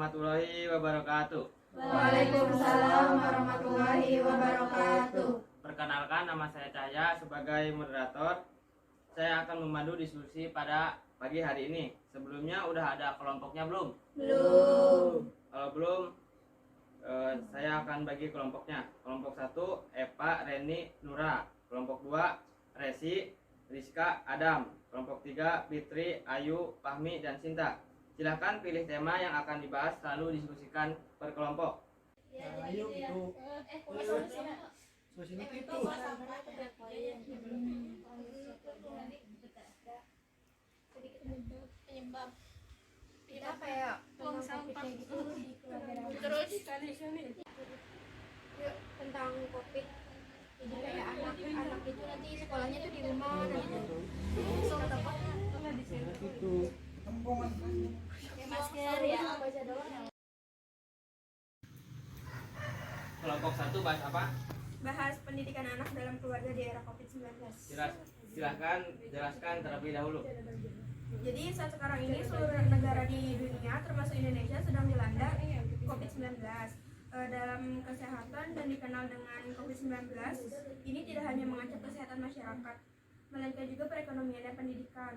warahmatullahi wabarakatuh. Waalaikumsalam warahmatullahi wabarakatuh. Perkenalkan, nama saya Cahya sebagai moderator. Saya akan memandu diskusi pada pagi hari ini. Sebelumnya udah ada kelompoknya belum? Belum. Kalau belum, saya akan bagi kelompoknya. Kelompok 1 Eva, Reni, Nura. Kelompok 2 Resi, Rizka, Adam. Kelompok 3 Fitri, Ayu, Fahmi, dan Sinta. Silahkan pilih tema yang akan dibahas lalu diskusikan per kelompok. Ayo itu solusinya itu penyebab Kita kayak buang sampah gitu di keluarga. terus Yuk, tentang COVID. Jadi kayak anak itu nanti sekolahnya tuh di rumah nanti langsung tempat di sini. itu tempongan Masker ya. Baca doang. Kelompok 1 bahas apa? Bahas pendidikan anak dalam keluarga di era COVID-19. Silahkan jelaskan terlebih dahulu. Jadi saat sekarang ini seluruh negara di dunia termasuk Indonesia sedang dilanda COVID-19. Dalam kesehatan dan dikenal dengan COVID-19, ini tidak hanya mengancam kesehatan masyarakat, melainkan juga perekonomian dan pendidikan.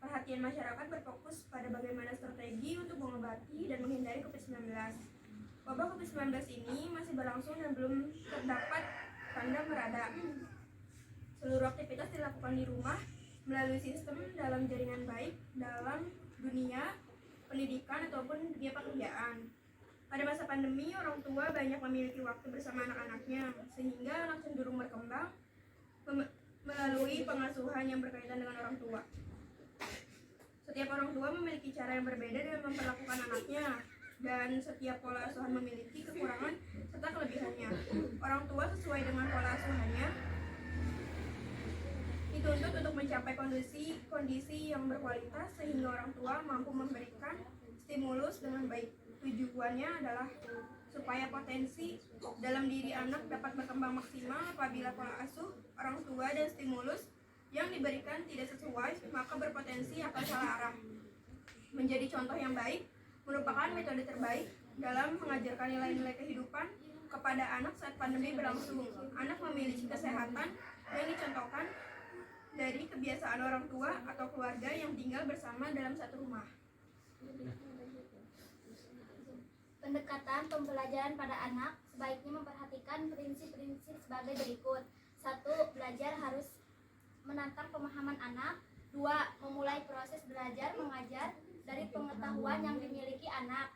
Perhatian masyarakat berfokus pada bagaimana strategi untuk mengobati dan menghindari COVID-19. Wabah COVID-19 ini masih berlangsung dan belum terdapat tanda merada. Seluruh aktivitas dilakukan di rumah melalui sistem dalam jaringan baik dalam dunia pendidikan ataupun dunia pekerjaan. Pada masa pandemi, orang tua banyak memiliki waktu bersama anak-anaknya, sehingga anak cenderung berkembang melalui pengasuhan yang berkaitan dengan orang tua. Setiap orang tua memiliki cara yang berbeda dalam memperlakukan anaknya, dan setiap pola asuhan memiliki kekurangan serta kelebihannya. Orang tua sesuai dengan pola asuhannya dituntut untuk mencapai kondisi yang berkualitas sehingga orang tua mampu memberikan stimulus dengan baik. Tujuannya adalah supaya potensi dalam diri anak dapat berkembang maksimal. Apabila pola asuh orang tua dan stimulus yang diberikan tidak sesuai, maka berpotensi akan salah arah. Menjadi contoh yang baik merupakan metode terbaik dalam mengajarkan nilai-nilai kehidupan kepada anak saat pandemi berlangsung. Anak memiliki kesehatan yang dicontohkan dari kebiasaan orang tua atau keluarga yang tinggal bersama dalam satu rumah. Pendekatan pembelajaran pada anak sebaiknya memperhatikan prinsip-prinsip sebagai berikut. 1. Belajar harus menantang pemahaman anak. 2. Memulai proses belajar mengajar dari pengetahuan yang dimiliki anak.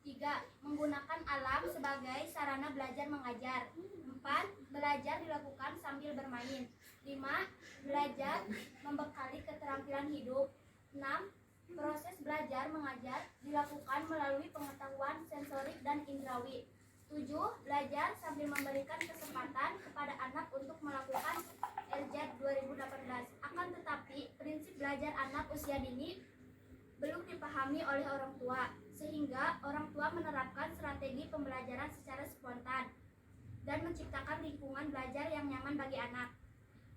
3. Menggunakan alam sebagai sarana belajar mengajar. 4. Belajar dilakukan sambil bermain. 5. Belajar membekali keterampilan hidup. 6. Proses belajar mengajar dilakukan melalui pengetahuan sensorik dan indrawi. 7. Belajar sambil memberikan kesempatan kepada anak untuk melakukan RZ 2018. Akan tetapi, prinsip belajar anak usia dini belum dipahami oleh orang tua, sehingga orang tua menerapkan strategi pembelajaran secara spontan dan menciptakan lingkungan belajar yang nyaman bagi anak.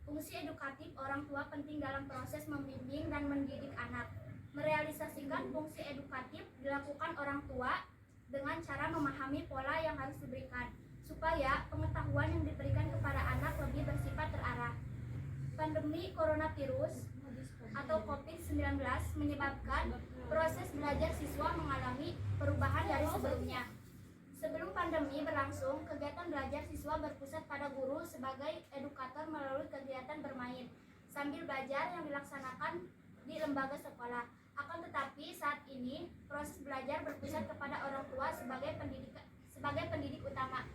Fungsi edukatif orang tua penting dalam proses membimbing dan mendidik anak. Merealisasikan fungsi edukatif dilakukan orang tua dengan cara memahami pola yang harus diberikan, supaya pengetahuan yang diberikan kepada anak lebih bersifat terarah. Pandemi coronavirus atau COVID-19 menyebabkan proses belajar siswa mengalami perubahan dari sebelumnya. Sebelum pandemi berlangsung, kegiatan belajar siswa berpusat pada guru sebagai edukator melalui kegiatan bermain sambil belajar yang dilaksanakan di lembaga sekolah. Akan tetapi saat ini proses belajar berpusat kepada orang tua sebagai pendidik utama.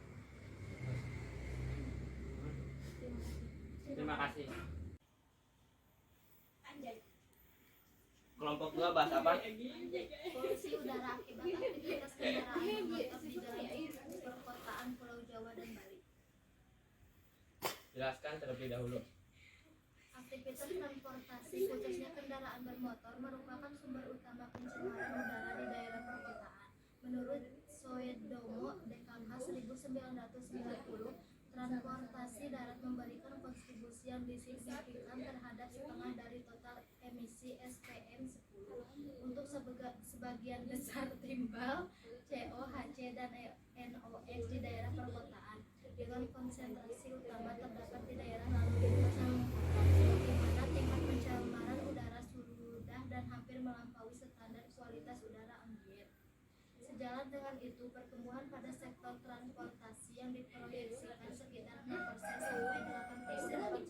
Terima kasih. Kelompok 2 bahas apa? Polusi udara akibat aktivitas kendaraan bermotor di jalan perkotaan Pulau Jawa dan Bali. Jelaskan terlebih dahulu. Aktivitas transportasi khususnya kendaraan bermotor merupakan sumber utama pencemaran udara di daerah perkotaan. Menurut Soedomo DKK 1990, transportasi darat memberikan kontribusi yang signifikan terhadap setengah dari total emisi SPM 10. Untuk sebagian besar timbal PDX di daerah perkotaan dengan konsentrasi utama terdapat di daerah lalu lintas yang sebagaimana tingkat pencemaran udara sudah dan hampir melampaui standar kualitas udara ambien. Sejalan dengan itu, pertumbuhan pada sektor transportasi yang diproyeksikan sekitar 6% sampai 8% per tahun.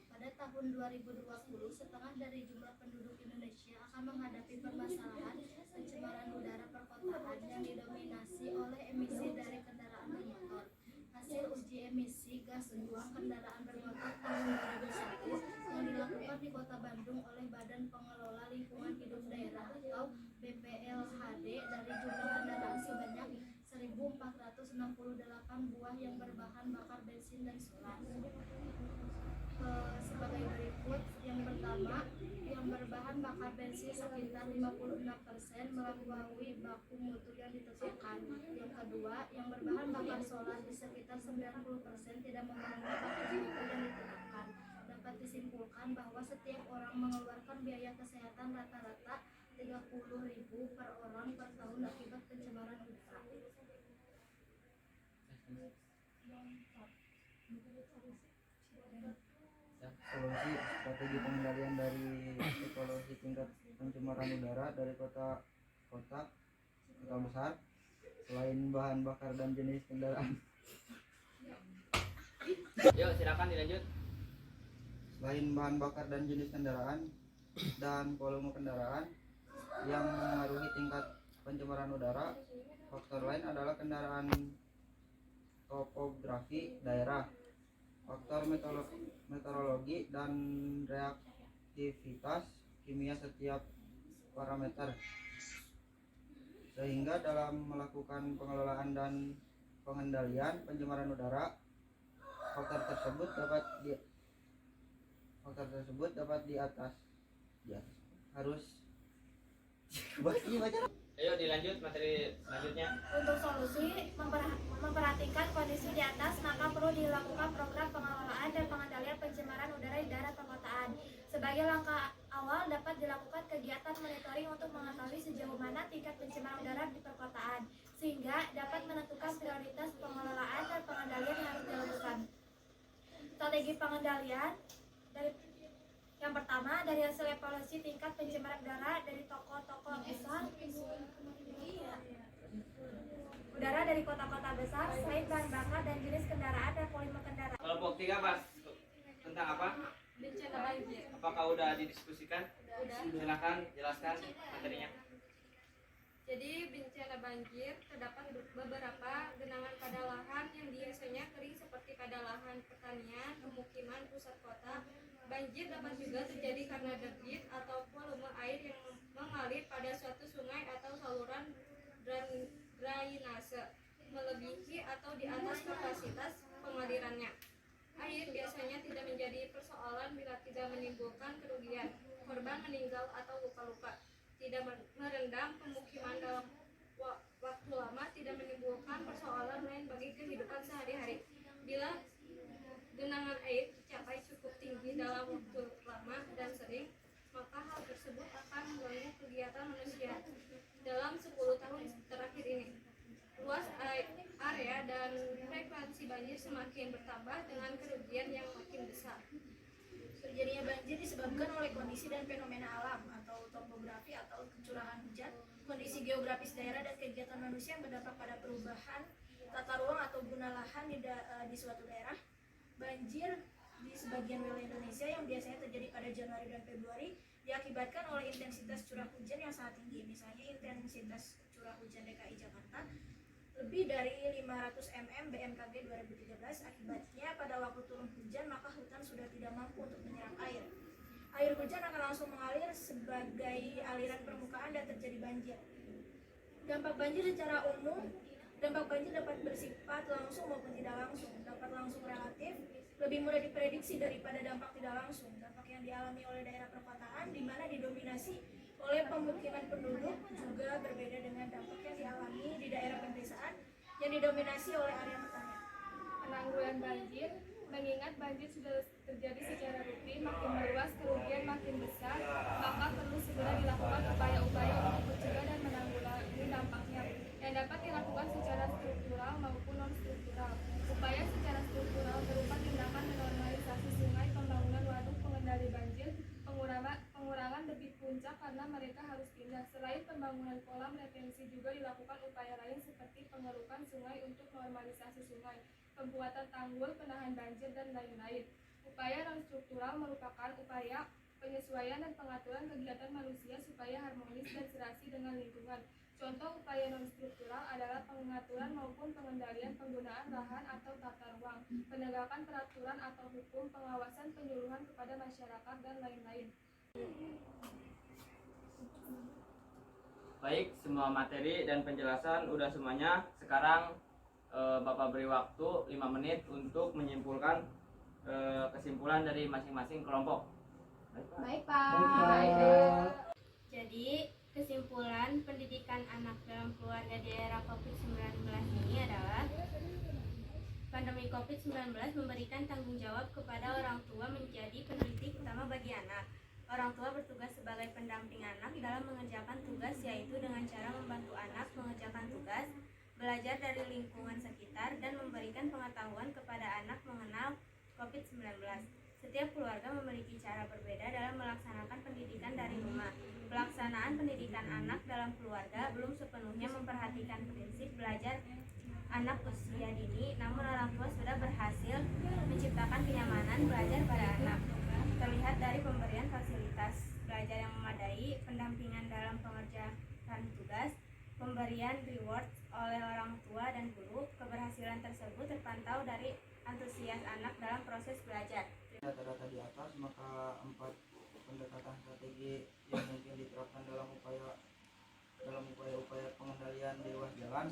Pada tahun 2020, setengah dari jumlah penduduk Indonesia akan menghadapi permasalahan pencemaran udara perkotaan yang didominasi oleh emisi dari kendaraan bermotor. Hasil uji emisi gas buang kendaraan bermotor tahun 2001 yang dilakukan di Kota Bandung oleh Badan Pengelola Lingkungan Hidup Daerah atau BPLHD dari jumlah kendaraan sebanyak 1.468 buah yang berbahan bakar bensin dan solar. Sebagai berikut, yang pertama, yang berbahan bakar bensin sekitar 56% melalui baku mutu yang ditetapkan. Yang kedua, yang berbahan bakar solar di sekitar 90% tidak memenuhi baku mutu yang ditetapkan. Dapat disimpulkan bahwa setiap orang mengeluarkan biaya kesehatan rata-rata 30.000 per orang per tahun akibat pencemaran udara. Solusi strategi pengendalian dari evaluasi tingkat pencemaran udara dari kota besar selain bahan bakar dan jenis kendaraan. Yuk silakan dilanjut. Selain bahan bakar dan jenis kendaraan dan volume kendaraan yang mengaruhi tingkat pencemaran udara, faktor lain adalah kendaraan, topografi daerah, faktor meteorologi dan reaktivitas kimia setiap parameter. Sehingga dalam melakukan pengelolaan dan pengendalian pencemaran udara, faktor tersebut dapat di atas harus Ayo dilanjut materi selanjutnya. Untuk solusi memperhatikan kondisi di atas, maka perlu dilakukan program pengelolaan dan pengendalian pencemaran udara di daerah perkotaan. Sebagai langkah awal dapat dilakukan kegiatan monitoring untuk mengetahui sejauh mana tingkat pencemaran udara di perkotaan, sehingga dapat menentukan prioritas pengelolaan dan pengendalian yang harus dilakukan. Strategi pengendalian yang pertama, dari hasil evaluasi tingkat pencemaran udara dari toko-toko besar udara dari kota-kota besar, selain bahan bakar dan jenis kendaraan dan volume kendaraan. Kelompok 3 bahas tentang apa? Bencana banjir. Apakah udah didiskusikan? Udah. Silakan jelaskan materinya. Jadi bencana banjir terdapat beberapa genangan pada lahan yang biasanya kering seperti pada lahan pertanian, pemukiman, pusat kota. Banjir dapat juga terjadi karena debit atau volume air yang mengalir pada suatu sungai atau saluran drainase melebihi atau di atas kapasitas pengalirannya. Air biasanya tidak menjadi persoalan bila tidak menimbulkan kerugian, korban meninggal atau luka-luka. Tidak merendam pemukiman dalam waktu lama, tidak menimbulkan persoalan lain bagi kehidupan sehari-hari. Bila genangan air dicapai cukup tinggi dalam waktu lama dan sering, maka hal tersebut akan mengganggu kegiatan manusia. Dalam 10 tahun terakhir ini, luas area dan frekuensi banjir semakin bertambah dengan kerugian yang makin besar. Terjadinya banjir disebabkan oleh kondisi dan fenomena alam atau topografi atau curah hujan, kondisi geografis daerah dan kegiatan manusia yang berdampak pada perubahan tata ruang atau guna lahan di suatu daerah. Banjir di sebagian wilayah Indonesia yang biasanya terjadi pada Januari dan Februari diakibatkan oleh intensitas curah hujan yang sangat tinggi. Misalnya intensitas curah hujan DKI Jakarta lebih dari 500 mm BMKG 2013. Akibatnya pada waktu turun hujan maka hutan sudah tidak mampu untuk menyerap air. Air hujan akan langsung mengalir sebagai aliran permukaan dan terjadi banjir. Dampak banjir secara umum, dampak banjir dapat bersifat langsung maupun tidak langsung. Dampak langsung relatif lebih mudah diprediksi daripada dampak tidak langsung. Dampak yang dialami oleh daerah perkotaan di mana didominasi oleh pemukiman penduduk juga berbeda dengan dampak yang dialami di daerah pedesaan yang didominasi oleh area pertanian. Penanggulangan banjir, mengingat banjir sudah terjadi secara rutin, makin meluas, kerugian makin besar, maka perlu segera dilakukan upaya-upaya untuk mencegah dan menanggulangi dampaknya, yang dapat dilakukan secara struktural maupun non-struktural. Upaya secara struktural berupa tindakan normalisasi sungai, pembangunan waduk pengendali banjir, pengurangan debit puncak karena mereka harus pindah. Selain pembangunan kolam retensi juga dilakukan upaya lain seperti pengerukan sungai untuk normalisasi sungai, pembuatan tanggul penahan banjir, dan lain-lain. Upaya non-struktural merupakan upaya penyesuaian dan pengaturan kegiatan manusia supaya harmonis dan serasi dengan lingkungan. Contoh upaya non-struktural adalah pengaturan maupun pengendalian penggunaan lahan atau tata ruang, penegakan peraturan atau hukum, pengawasan penyuluhan kepada masyarakat, dan lain-lain. Baik, semua materi dan penjelasan udah semuanya. Sekarang Bapak beri waktu 5 menit untuk menyimpulkan kesimpulan dari masing-masing kelompok. Baik, Jadi, kesimpulan pendidikan anak dalam keluarga di era COVID-19 ini adalah pandemi COVID-19 memberikan tanggung jawab kepada orang tua menjadi pendidik utama bagi anak. Orang tua bertugas sebagai pendamping anak dalam mengerjakan tugas, yaitu dengan cara membantu anak mengerjakan tugas, belajar dari lingkungan sekitar, dan memberikan pengetahuan kepada anak mengenal COVID-19. Setiap keluarga memiliki cara berbeda dalam melaksanakan pendidikan dari rumah. Pelaksanaan pendidikan anak dalam keluarga belum sepenuhnya memperhatikan prinsip belajar anak usia dini, namun orang tua sudah berhasil menciptakan kenyamanan belajar pada anak. Terlihat dari pemberian fasilitas belajar yang memadai, pendampingan dalam pengerjaan tugas, pemberian reward oleh orang tua dan guru. Keberhasilan tersebut terpantau dari antusias anak dalam proses belajar. Data-data di atas, maka 4 pendekatan strategi yang mungkin diterapkan dalam upaya pengendalian di ruas jalan: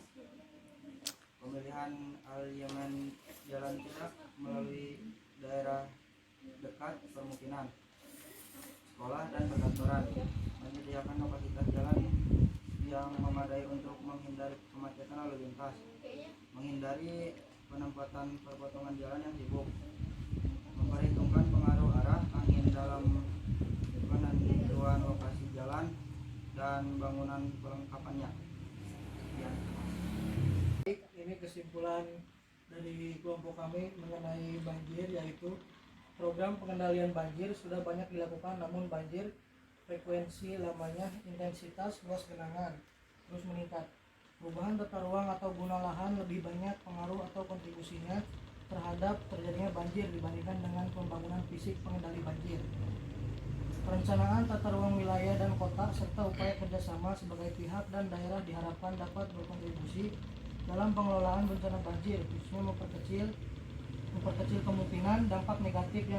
pemilihan alignment jalan tidak melalui daerah dekat permukiman, sekolah, dan perkantoran, menyediakan kapasitas jalan yang memadai untuk menghindari kemacetan lalu lintas, menghindari penempatan perpotongan jalan yang sibuk, memperhitungkan pengaruh arah angin dalam penentuan lokasi jalan dan bangunan perlengkapannya. Ya. Ini kesimpulan dari kelompok kami mengenai banjir, yaitu program pengendalian banjir sudah banyak dilakukan, namun banjir frekuensi lamanya, intensitas, luas genangan terus meningkat. Perubahan tata ruang atau guna lahan lebih banyak pengaruh atau kontribusinya terhadap terjadinya banjir dibandingkan dengan pembangunan fisik pengendali banjir. Perencanaan tata ruang wilayah dan kota serta upaya kerjasama sebagai pihak dan daerah diharapkan dapat berkontribusi dalam pengelolaan bencana banjir, khususnya memperkecil kemungkinan dampak memperkecil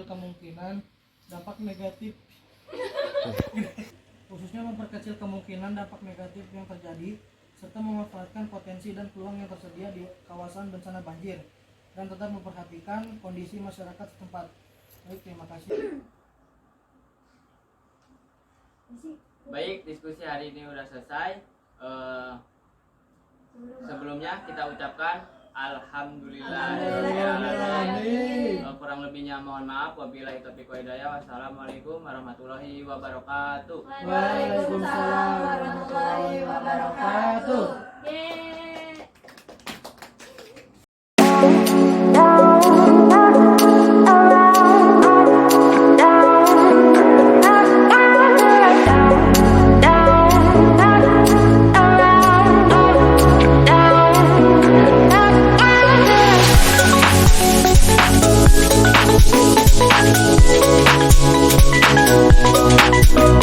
kemungkinan dampak negatif yang terjadi serta memanfaatkan potensi dan peluang yang tersedia di kawasan bencana banjir dan tetap memperhatikan kondisi masyarakat setempat. Baik, terima kasih. Baik, diskusi hari ini udah selesai. Sebelumnya kita ucapkan alhamdulillah. Kurang lebihnya mohon maaf. Wabillahi taufiq wal hidayah. Wassalamualaikum warahmatullahi wabarakatuh. Waalaikumsalam warahmatullahi wabarakatuh. We'll be right back.